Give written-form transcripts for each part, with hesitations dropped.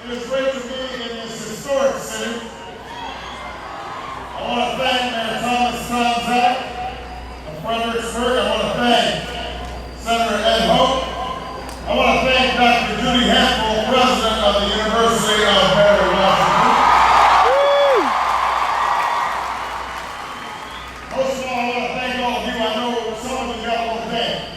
It is great to be in this historic city. I want to thank Mayor Thomas Tomzak of Fredericksburg. I want to thank Senator Ed Hope. I want to thank Dr. Judy Hempel, President of the University of Maryland, Washington. Most of all, I want to thank all of you. I know some of you got a little thing.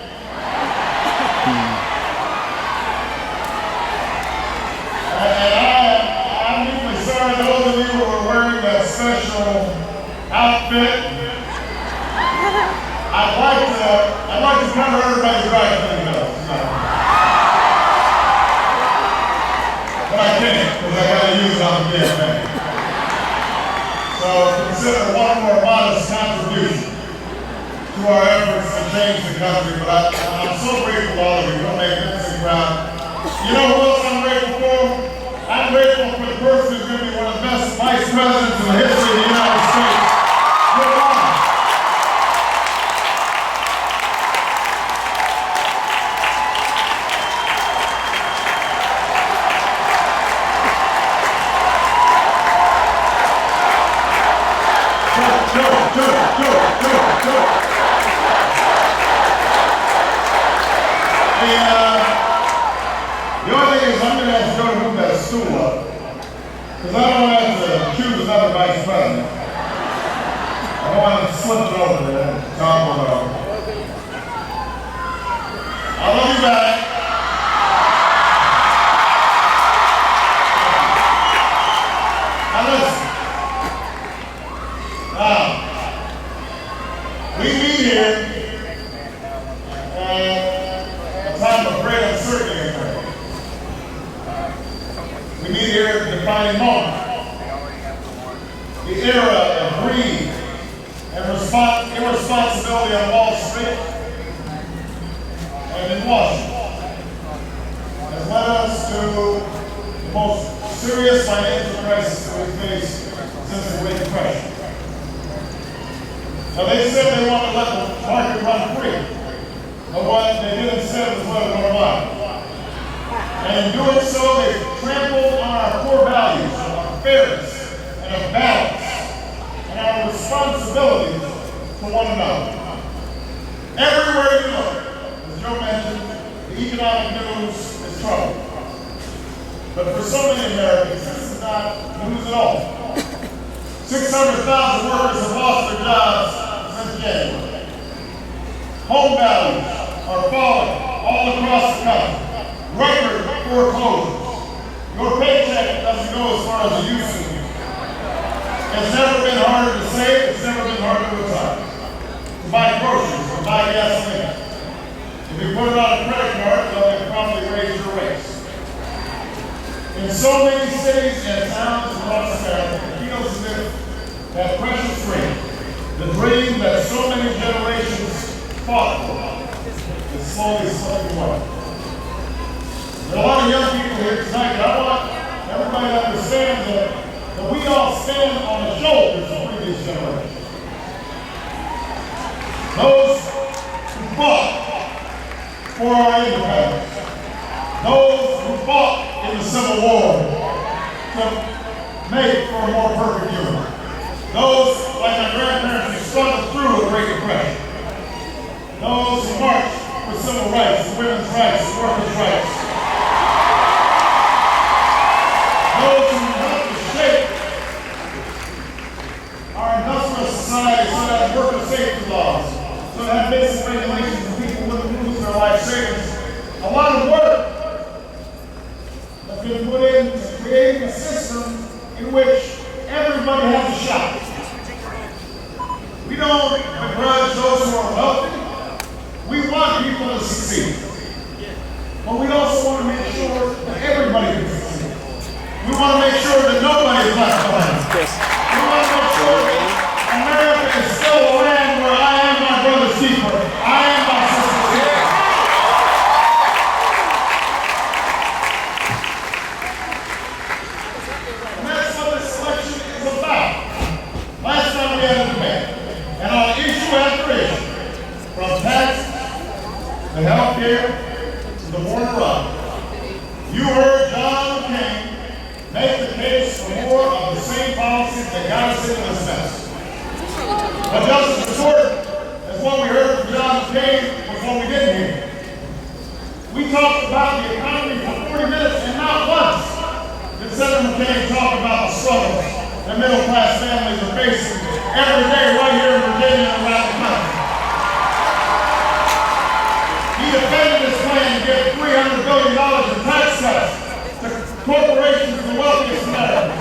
I'm deeply sorry those of you who are wearing that special outfit. I'd like to cover everybody's right thing though. But I can't, because I gotta use it on the campaign. So consider one more modest contribution to our efforts to change the country. But I'm so grateful to all of you. Don't make Vincent proud. You know who else I'm grateful for? I'm grateful for the person who's going to be one of the best vice presidents in the history of the United States. Good morning. The only thing is I'm going to have to go to move that stool up, because I don't want to have to choose another vice president. I don't want to slip it over there. Tom will know. I love you back. Now listen. We meet here at a time of great uncertainty. We meet here at the defining moment. The era of greed and irresponsibility on Wall Street and in Washington has led us to the most serious financial crisis that we've faced since the Great Depression. Now they said they wanted to let the market run free, but what they did instead was let it run wild. And in doing so, they trampled on our core values of fairness and of balance and our responsibilities to one another. Everywhere you look, as Joe mentioned, the economic news is trouble. But for so many Americans, this is not news at all. 600,000 workers have lost their jobs since January. Home values are falling all across the country. Record foreclosures. Your paycheck doesn't go as far as it used to. It's never been harder to save, it's never been harder to retire. To buy groceries or buy gasoline. If you put it on a credit card, they'll probably raise your rates. In so many cities and towns across America, it feels as if that precious dream, the dream that so many generations fought for, is slowly slipping away. There are a lot of young people here tonight, and I want everybody to understand that we all stand on the shoulders of previous generations. Those who fought for our independence. Those who fought in the Civil War to make for a more perfect union. Those, like my grandparents, who struggled through the Great Depression. Those who marched for civil rights, women's rights, workers' rights. Those who helped to shape our industrial society so that worker safety laws, so that basic regulations for people wouldn't lose their life savings. A lot of work has been put into creating a system in which everybody has a shot. We don't begrudge those who are wealthy. We want people to succeed. But we also want to make sure that everybody can succeed. We want to make sure that nobody is left behind. We want to make sure that America is still a land where I am my brother's keeper. I am my sister's keeper. And that's what this election is about. Last time we had a debate, and on issue after issue, from taxes to health care to the war on drugs, you heard John McCain that got us into this mess. But just as important as what we heard from John McCain was what we didn't hear. We talked about the economy for 40 minutes and not once did Senator McCain talk about the struggles that middle-class families are facing every day right here in Virginia and around the country. He defended his plan to give $300 billion in tax cuts to corporations and the wealthiest Americans.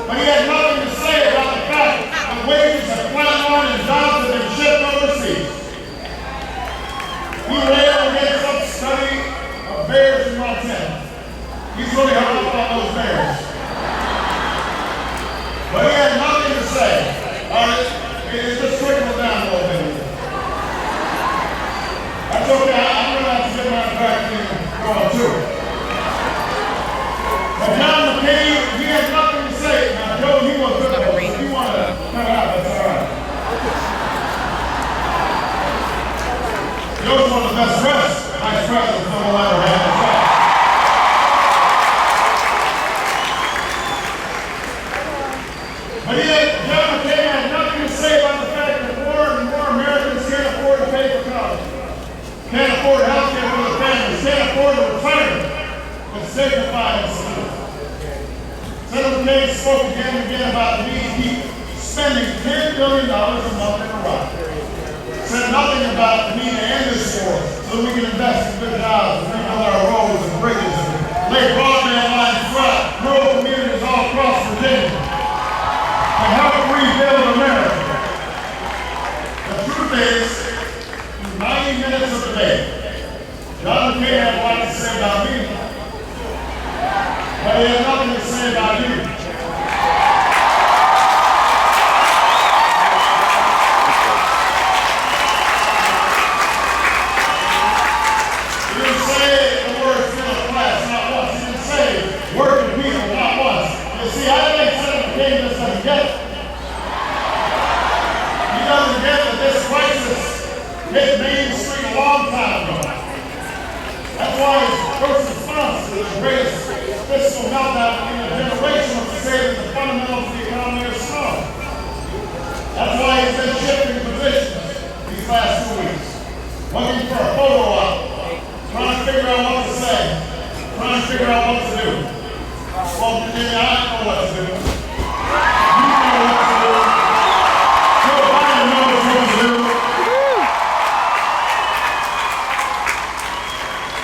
But he had nothing to say about the fact that wages have flatlined and jobs have been shipped overseas. He railed against some study of bears in Montana. He's really hung up on those bears. But he had nothing to say. All right, it's just trickling down a little bit. That's okay. I'm going to have to get my back in and go on to it. But John McCain, he had nothing to say. Now, Joe, he was good. If you want to cut out, that's all right. Joe's one of the best dressed vice presidents no one ever had. But John McCain had nothing to say about the fact that more and more Americans can't afford to pay for college, can't afford health care for their families, can't afford a retirement that's dignified and secure. Senator McCain spoke again and again about the need to keep spending $10 billion a month in Iraq. Said nothing about the need to end this war so that we can invest in good jobs and rebuild our roads and bridges and lay broadband lines throughout rural communities all across Virginia and help rebuild America. The truth is, in 90 minutes of debate, John McCain had a lot to say about me, but he had nothing to say about you. He didn't say the words middle class, not once. He didn't say working people, not once. You see, I think Senator McCain just doesn't get it. He doesn't get that this crisis hit Main Street a long time ago. That's why his first response to the greatest fiscal meltdown in a generation was to say that the fundamentals of the economy are strong. That's why he's been shifting positions these last 2 weeks, looking for a photo op, trying to figure out what to say, trying to figure out what to do. Well, Virginia, I know what to do. You know what to do. Joe Biden knows what to do.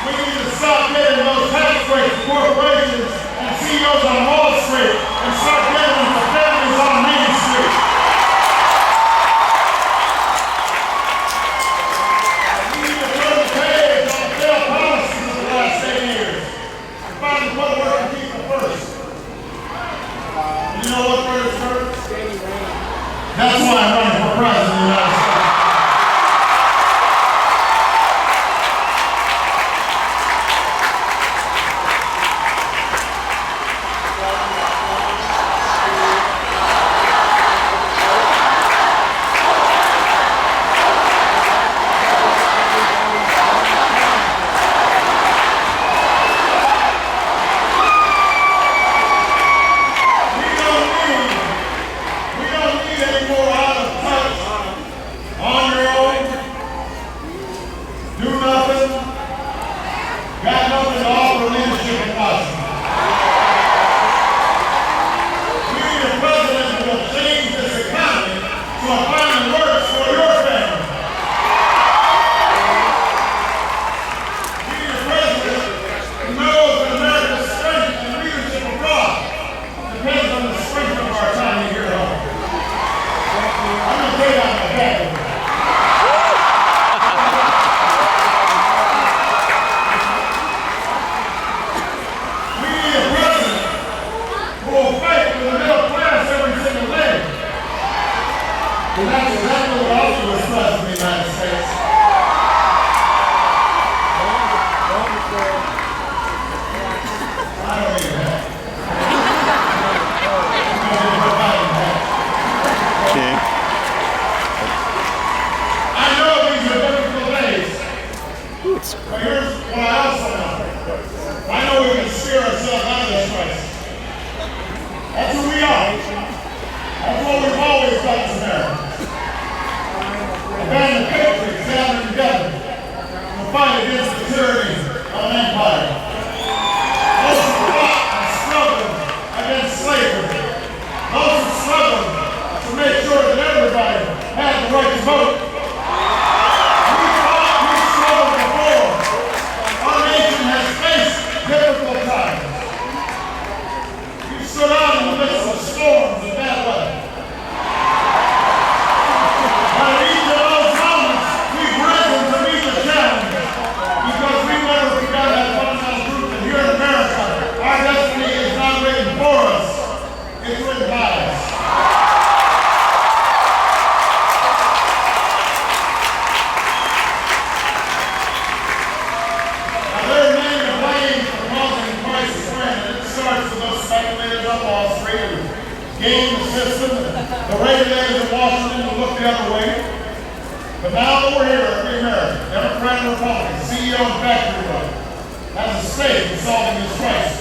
We need to stop getting those tax breaks for corporations and CEOs on Wall Street and start getting them for families on Main Street. We need to turn the page on the failed policies of the last 8 years and finally put working people first. You know what, Fredericksburg? That's why I'm running for president of the United States. We don't need any more out of touch, on your own, do nothing, got nothing to offer leadership in Washington. We need a president who will change this economy so it finally works for your family. We need a president who knows that America's strength and leadership abroad depends on the strength of our economy here at home. I'm going to take out my back of it. We game the system, the regulators in Washington will look the other way. But now that we're here at Free America, Democrat and Republican, CEO and factory worker, has a stake in solving this crisis.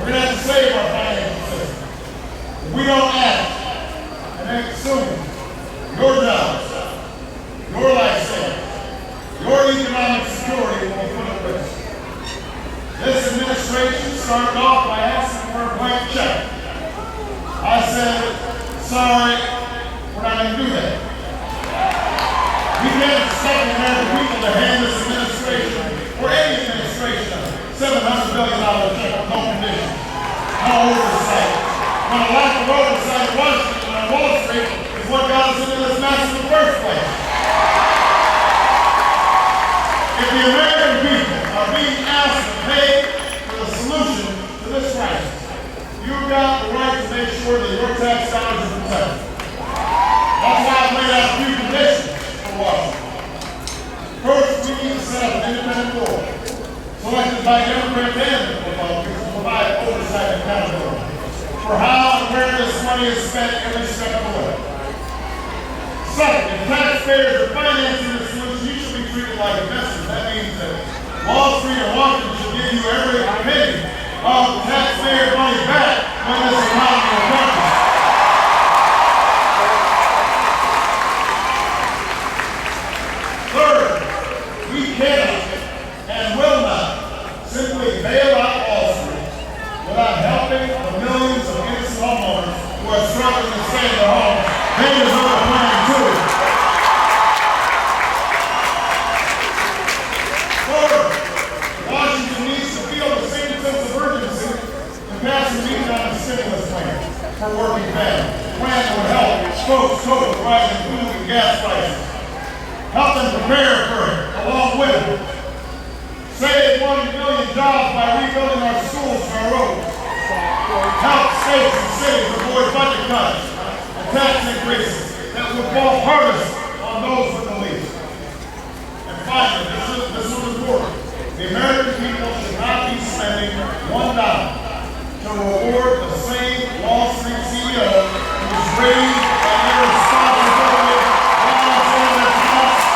We're going to have to save our financial system. If we don't act and act soon, your jobs, your life savings, your economic security will be put at risk. This administration started off by asking for a blank check. I said, sorry, we're not going to do that. We can't expect the American people to hand this administration, or any administration, a $700 billion check with no conditions, no oversight. When a lack of oversight in Washington and Wall Street is what got us into this mess in the first place. If the American people are being asked to pay for the solution to this crisis, you've got the right to make sure that your tax dollars are protected. That's why I've laid out a few conditions for Washington. First, we need to set up an independent board, selected by Democrats and Republicans, to provide oversight and accountability for how and where this money is spent every step of the way. Second, if taxpayers are financing the solution, you should be treated like investors. That means that Wall Street and Washington should give you every penny of taxpayer money back when this economy recovers. Third, we cannot and will not simply bail out Wall Street without helping the millions of innocent homeowners who are struggling to stay in their homes. They deserve a plan too. Fourth, Washington needs to feel the same sense of urgency in passing these economic stimulus plans for working families. Plans that would help folks cope with rising food and gas prices. Help them prepare for it, along with it. Save 1 million jobs by rebuilding our schools and our roads. Help states and cities avoid budget cuts and tax increases that would fall hardest on those with the least. And finally, this is important. The American people should not be spending $1 to reward the same Wall Street CEO who's raised and irresponsibility while in their costs.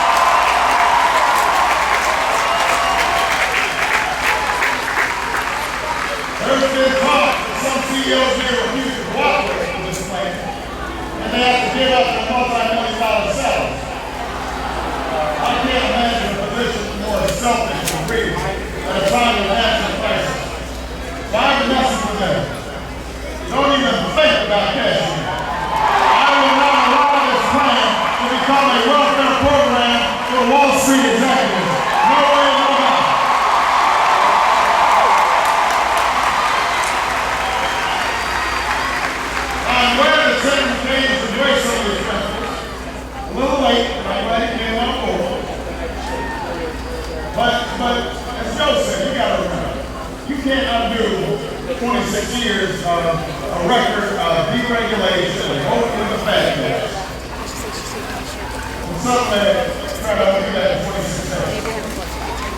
There's been talk that some CEOs may refuse to cooperate with this plan, and they have to give up their multi-million-dollar salaries. I can't imagine a position more selfish and greedy at a time of national crisis. So I have a message for them. Don't even think about cashing in. I will not allow this plan to become a welfare program for Wall Street executives. No way, no how. I'm glad that Senator James embraced some of these principles. A little late, but I'm glad he came on board. But as Joe said, you got to remember, you can't undo 26 years of a record of deregulation and opening the factories. And suddenly, try to undo that in 26 days.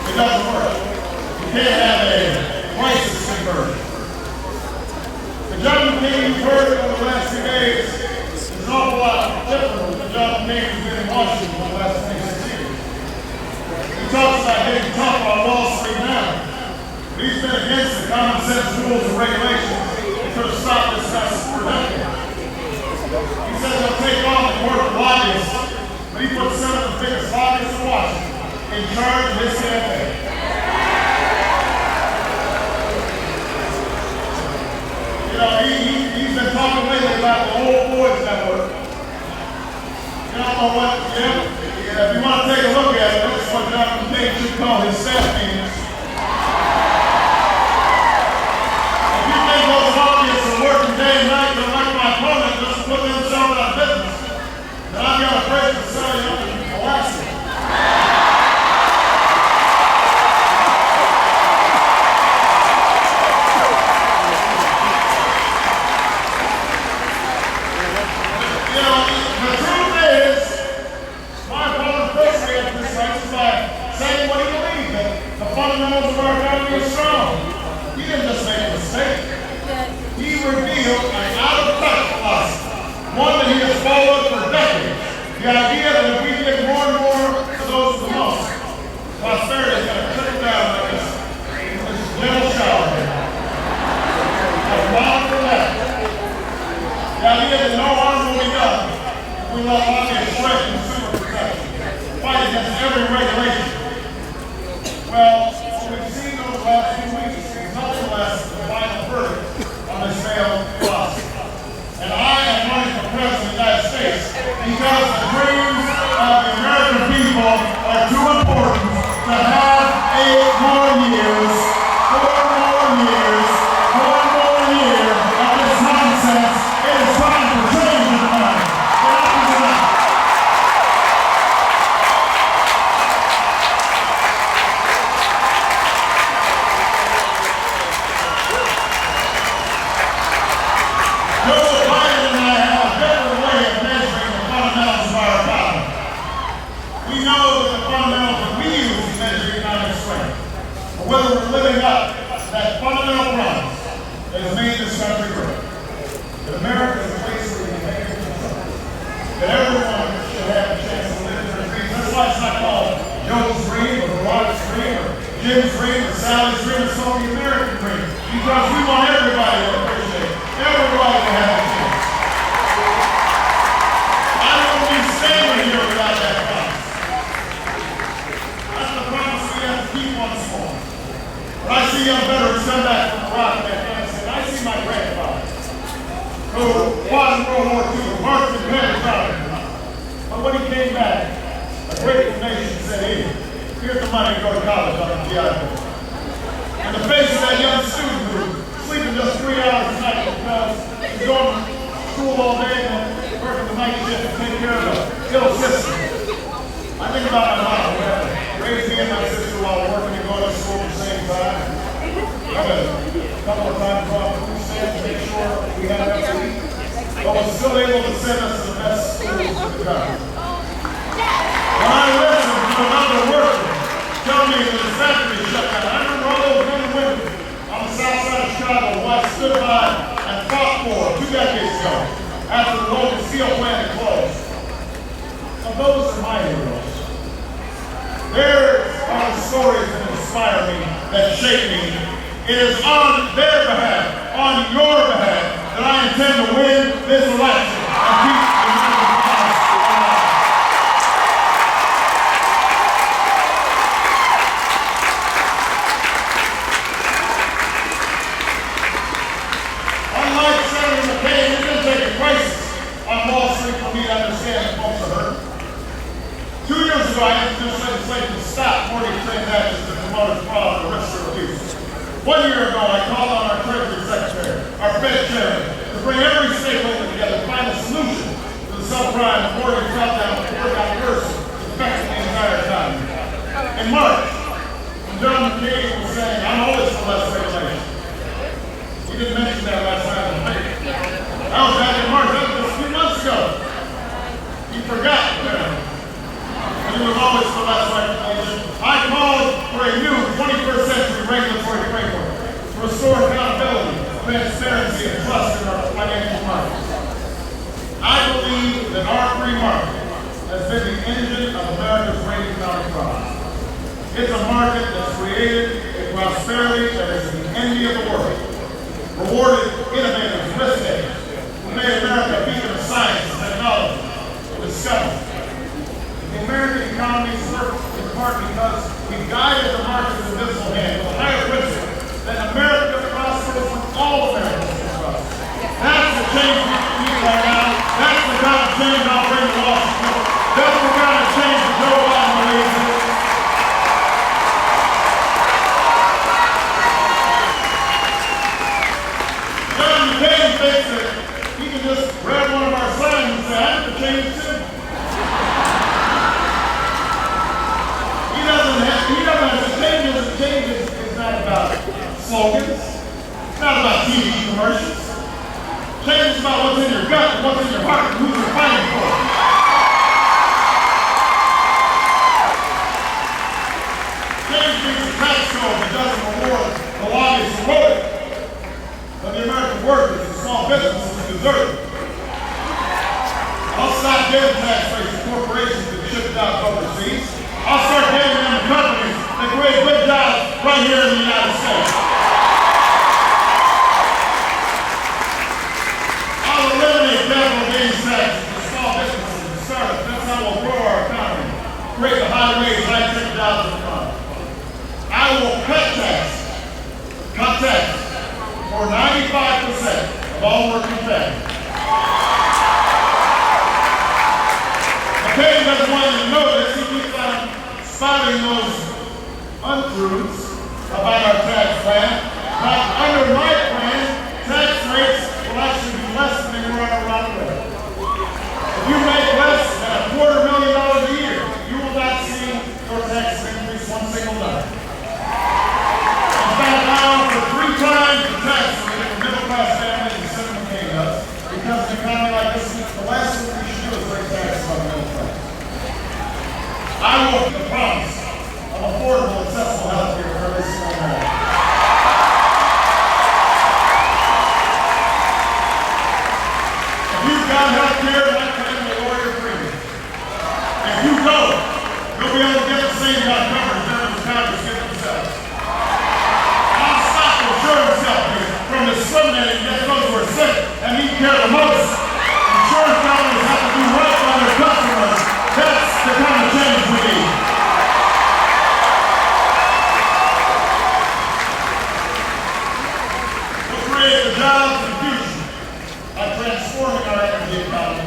It doesn't work. You can't have a crisis conversion. The John King you've heard over the last few days is an awful lot different than the John King who's been in Washington for the last 26 years. He talks about getting tough on Wall Street now. But he's been against the common sense rules and regulations that could have stopped this mess for decades. He says he'll take on the corporate lobbyists, but he puts some of the biggest lobbyists in Washington in charge of his campaign. You know, he's been talking lately about the Old Boys Network. You know what? If you want to take a look at it, this is what Dr. King should call his staff meetings. If you think those lobbyists are working day and night to elect my opponent just to put themselves out of business, then I've got a place to sell you up in Alaska. You know, the truth is, my opponent frustrated this crisis by saying what he believed, that the fundamentals of our economy are strong. He didn't just make a mistake. He revealed an out-of-touch one that he has followed for decades. The idea that if we give more and more to those with the most, prosperity is going to trickle down like this gentle shower here. A round for left. The idea that no harm will be done if we let lobbyists shred consumer protection, fight against every regulation. Well, what we've seen over the last few weeks is nothing less than the final verdict on this failed philosophy. And I am running for president of the United States because the dreams of the American people are too important to have 8 more years, 4 more years, 1 more year of this nonsense. It is time for change in America. Enough is enough. Joe Biden and I have a different way of measuring the fundamentals of our economy. We know that the fundamentals that we use to measure economic strength, or whether we're living up to that fundamental promise that has made this country great. That America is a place where we can make it control. That everyone should have a chance to live their dreams. That's why it's not called Joe's dream, or Rod's dream, or Jim's dream, or Sally's dream. It's called the American dream. Because we want everybody to appreciate it. Everybody to have a chance. I don't want to be standing here without that promise. That's the promise we have to keep on this morning. When I see young veterans come back from Iraq and Afghanistan, I see my grandfather, who fought in World War II, marched in Fredericksburg. But when he came back, a grateful nation said, "Hey, here's the money to go to college on the GI Bill." In the face of that young student who sleeping just 3 hours a night because he's going to school all day and working the night shift to take care of the ill sister. I think about my mom, who had to raise me and my sister while working and going to school at the same time. I had a couple of times off food stamps to make sure we had enough to eat, but was still able to send us to the best schools in the country. When I listened to another worker tell me that his factory shut down, I remember all those men and women on the south side of Chicago who I stood by and fought for 2 decades ago after the local steel plant had closed. So those are my heroes. There are the stories that inspire me, that shape me. It is on their behalf, on your behalf, that I intend to win this election and keep the American promise alive. Unlike Senator McCain, it didn't take a crisis on Wall Street for me to understand that folks are hurt. 2 years ago, I introduced legislation to stop mortgage transactions that promoted fraud or risk of abuse. 1 year ago, I called on our Treasury Secretary, our Fed Chairman, to bring every stakeholder together to find a solution to the subprime mortgage meltdown that curse affecting the entire economy. In March, when John McCain was saying, "I'm always for less regulation," he didn't mention that last night on the paper. That was back in March. That was just a few months ago. He forgot, apparently. He was always for less regulation. I called for a new 21st century regulatory framework to restore accountability, transparency, and trust in our financial markets. I believe that our free market has been the engine of America's great economic progress. It's a market that's created a prosperity that is the envy of the world, rewarded innovators, risk takers, who made America a beacon of science, technology, and discovery. The American economy works in part because we guided the market's invisible hand with a higher principle that America prospers when all Americans prosper. That's the change we need right now. That's the kind of change I'll bring to Washington. That's the kind of change that Joe Biden believes in. John McCain thinks that he can just grab one of our signs and say, "I have to change too." He doesn't have to change it. Changes is not about slogans. It's not about TV commercials. Change is about what's in your gut and what's in your heart and who you're fighting for. Change means a tax code that doesn't reward the lobbyists who wrote it, but the American workers and small businesses who deserve it. them tax rates to corporations that ship jobs overseas. I'll start giving them to companies that create good jobs right here in the United States. I'll eliminate capital gains taxes for small businesses and startups. That's how we'll grow our economy, create the high-wage, high-tech jobs in the economy. I will cut taxes for 95% of all working families. McCain doesn't want you to know this. He keeps on spouting those untruths about our tax plan. But under my plan, tax rates will actually be less than they were around the world. If you make less than $250,000 a year, you will not see your taxes increase one single dollar. In fact, now for 3 times the tax rate for middle-class families and Senator McCain does, because an economy like this, the last thing we should do is raise taxes on the middle class. I will keep the promise of affordable, accessible health care for every single American. If you've got health care, my plan will lower your premium. If you don't, you'll be able to get the same health coverage members of Congress get themselves. I'll stop the insurance companies from discriminating against those who are sick and need care the most. Insurance companies have to do right by their customers. That's the kind of change we need. We'll create the jobs of the future by transforming our energy economy.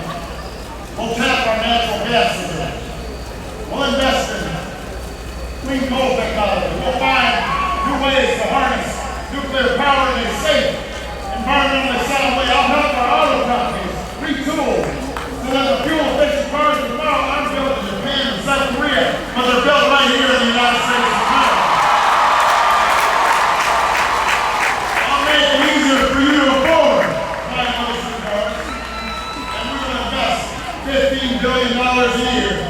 We'll tap our natural gas reserves. We'll invest in clean coal technology. We'll find new ways to harness nuclear power in a safe, environmentally sound way. I'll help our auto companies retool so that the fuel-efficient cars of tomorrow aren't built in Japan and South Korea, but they're built right here in the United States of America. I'll make it easier for you to afford buying those new cars, and we will invest $15 billion a year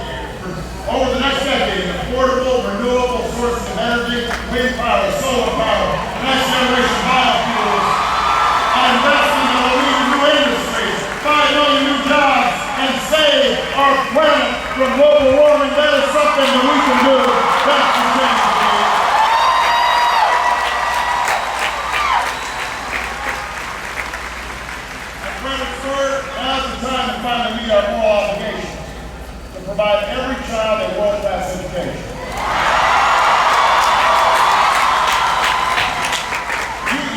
over the next decade in affordable, renewable sources of energy, wind power, solar power, next-generation biofuels, and investing in a leading new industries, 5 million new jobs, and save our planet from global warming. That is something that we can do. That's the change we need. At Fredericksburg, now's the time to finally meet our moral obligation to provide every child a world-class education.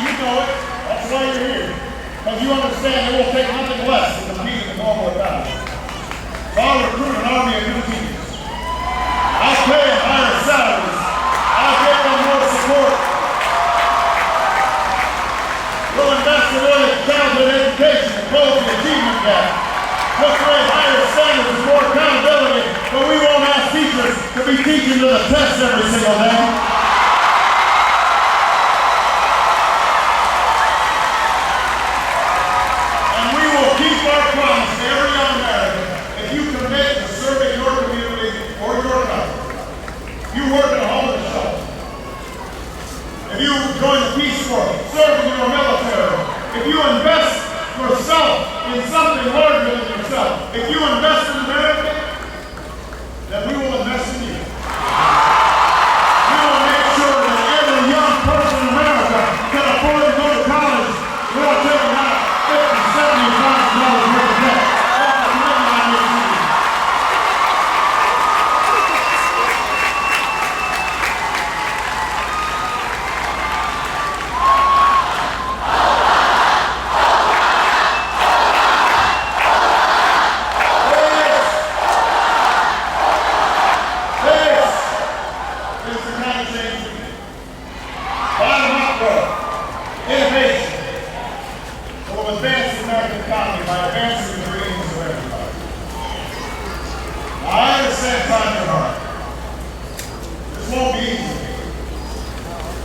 You know it. That's why you're here. Because you understand it will take nothing less to compete in the global economy. So I'll recruit an army of new teachers. I'll pay them higher salaries. I'll give them more support. We'll invest in early childhood education and close the achievement gap. We'll create higher standards and more accountability, but we won't ask teachers to be teaching to the test every single day. And we will keep our promise to every young American if you commit to serving your community or your country. If you work at a homeless shelter, if you join the Peace Corps, serve in your military, if you invest yourself in something larger than yourself, if you invest in America, then we will invest in you. We will make sure that every young person in America can afford to go to college without taking out $50,000, $70,000 worth of debt. That's the commitment I make to you. Innovation will advance the American economy by advancing the dreams of everybody. Now, I understand time your heart. This won't be easy.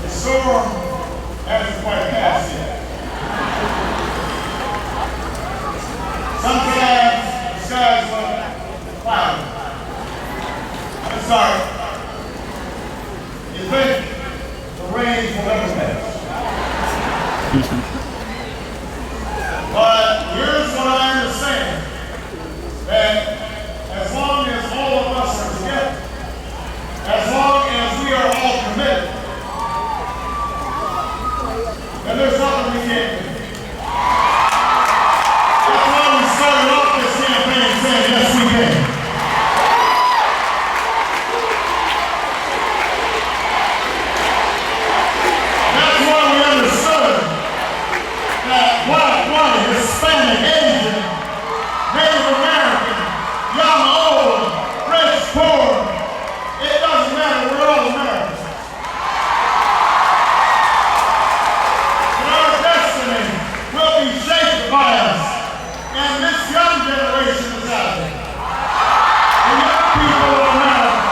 The storm hasn't quite passed yet. Sometimes the skies look cloudy. It's dark. You think the rain will never pass. But here's what I understand, that And there's nothing we can't do. That's why we started off this campaign saying, yes, we can. That's why we understood that black, white, Hispanic, Asian, Native American, young, old, rich, poor, it doesn't matter, we're all Americans. And our destiny will be shaped by us. And this young generation is out there. The young people of America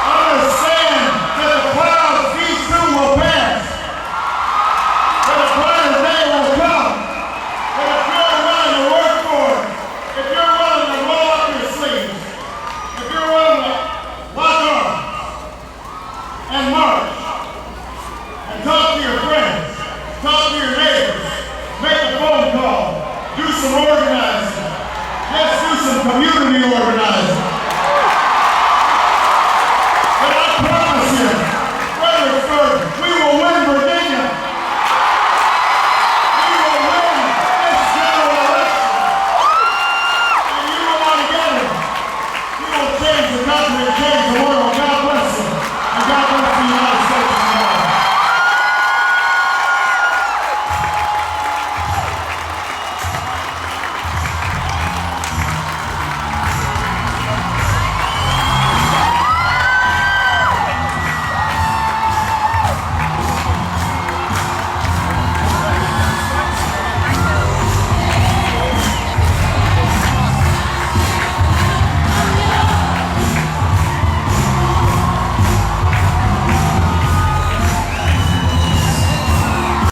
understand that the clouds, these too will pass. That a brighter day will come. That if you're willing to work for it, if you're willing to roll up your sleeves, if you're willing to lock arms and march and talk to your friends, talk to your neighbors, make a phone call, do some organizing. Let's do some community organizing.